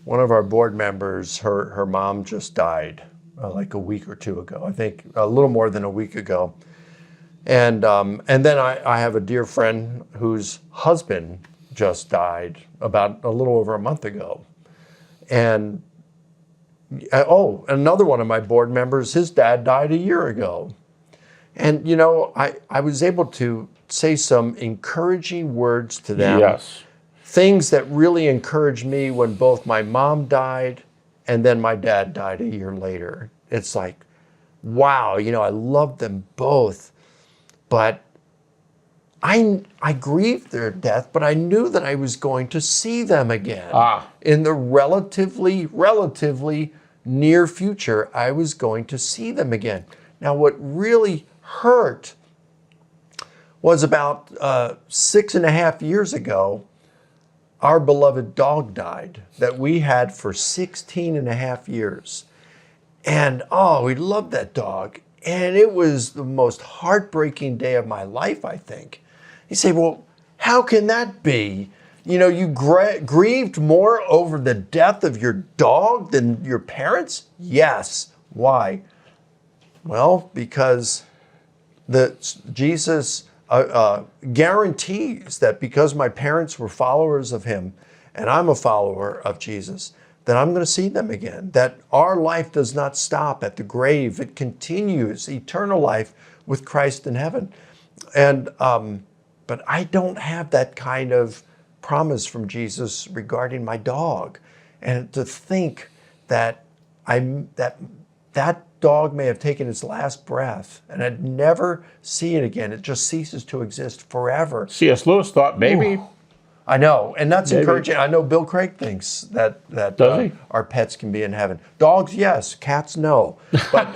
one of our board members, her mom just died like a week or two ago. I think a little more than a week ago. And then I have a dear friend whose husband just died about a little over a month ago. And another one of my board members, his dad died a year ago. And, you know, I was able to say some encouraging words to them. Yes. Things that really encouraged me when both my mom died and then my dad died a year later. It's like, wow, you know, I love them both. But I grieved their death, but I knew that I was going to see them again. In the relatively near future, I was going to see them again. Now, what really hurt was about 6.5 years ago, our beloved dog died that we had for 16.5 years. And we loved that dog. And it was the most heartbreaking day of my life, I think. You say, well, how can that be? You know, you grieved more over the death of your dog than your parents? Yes. Why? Well, because Jesus guarantees that because my parents were followers of him and I'm a follower of Jesus, that I'm going to see them again, that our life does not stop at the grave. It continues, eternal life with Christ in heaven. And but I don't have that kind of promise from Jesus regarding my dog. And to think that that dog may have taken its last breath and I'd never see it again. It just ceases to exist forever. C.S. Lewis thought maybe. Ooh. I know, and that's encouraging. I know Bill Craig thinks that our pets can be in heaven. Dogs, yes. Cats, no. But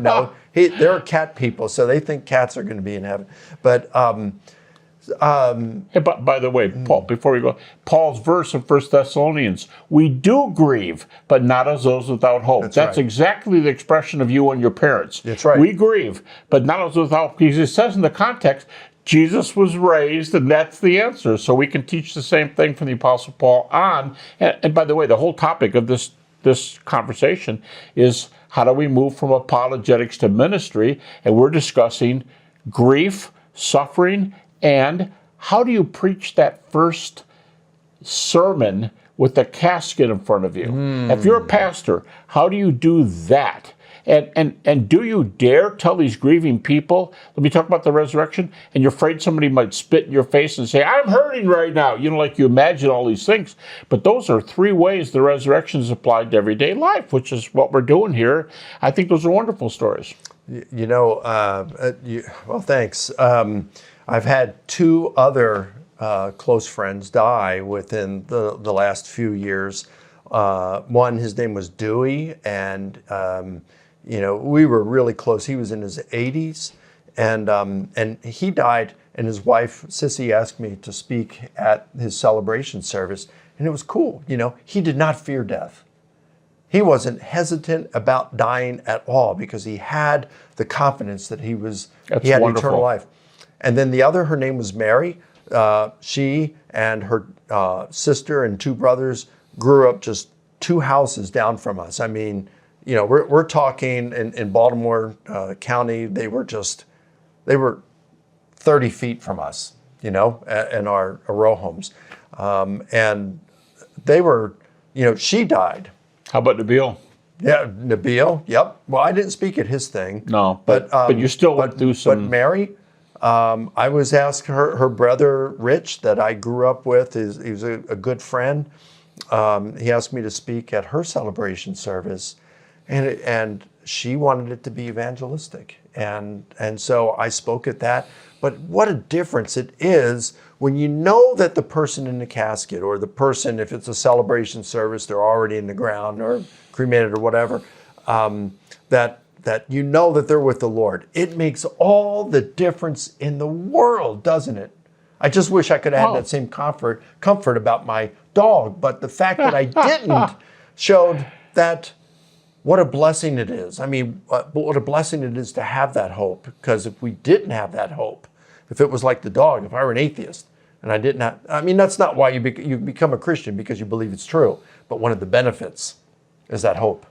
no, there are cat people, so they think cats are going to be in heaven. But hey, but by the way, Paul, before we go, Paul's verse in 1 Thessalonians, we do grieve, but not as those without hope. That's right. Exactly the expression of you and your parents. That's right. We grieve, but not as without hope. Because it says in the context, Jesus was raised, and that's the answer. So we can teach the same thing from the Apostle Paul on. And by the way, the whole topic of this conversation is how do we move from apologetics to ministry? And we're discussing grief, suffering, and how do you preach that first sermon with the casket in front of you? If you're a pastor, how do you do that? And do you dare tell these grieving people, let me talk about the resurrection, and you're afraid somebody might spit in your face and say, I'm hurting right now. You know, like you imagine all these things. But those are 3 ways the resurrection is applied to everyday life, which is what we're doing here. I think those are wonderful stories. You know, well, thanks. I've had 2 other close friends die within the last few years. One, his name was Dewey, and you know, we were really close. He was in his 80s, and he died. And his wife Sissy asked me to speak at his celebration service, and it was cool. You know, he did not fear death. He wasn't hesitant about dying at all because he had the confidence that he had wonderful. Eternal life. And then the other, her name was Mary. She and her sister and 2 brothers grew up just 2 houses down from us. I mean, you know, we're talking in Baltimore County. They were 30 feet from us, you know, in our row homes, and they were, you know, she died. How about Nabil? Yeah, Nabil. Yep. Well, I didn't speak at his thing. No, but you still went through some. But Mary, I was asked her brother Rich that I grew up with. He was a good friend. He asked me to speak at her celebration service, and she wanted it to be evangelistic, and so I spoke at that. But what a difference it is when you know that the person in the casket, or the person, if it's a celebration service, they're already in the ground or cremated or whatever, that you know that they're with the Lord. It makes all the difference in the world, doesn't it? I just wish I could have had that same comfort about my dog, but the fact that I didn't showed that what a blessing it is. I mean, what a blessing it is to have that hope, because if we didn't have that hope, if it was like the dog, if I were an atheist and I didn't have, I mean, that's not why you become a Christian, because you believe it's true. but one of the benefits is that hope.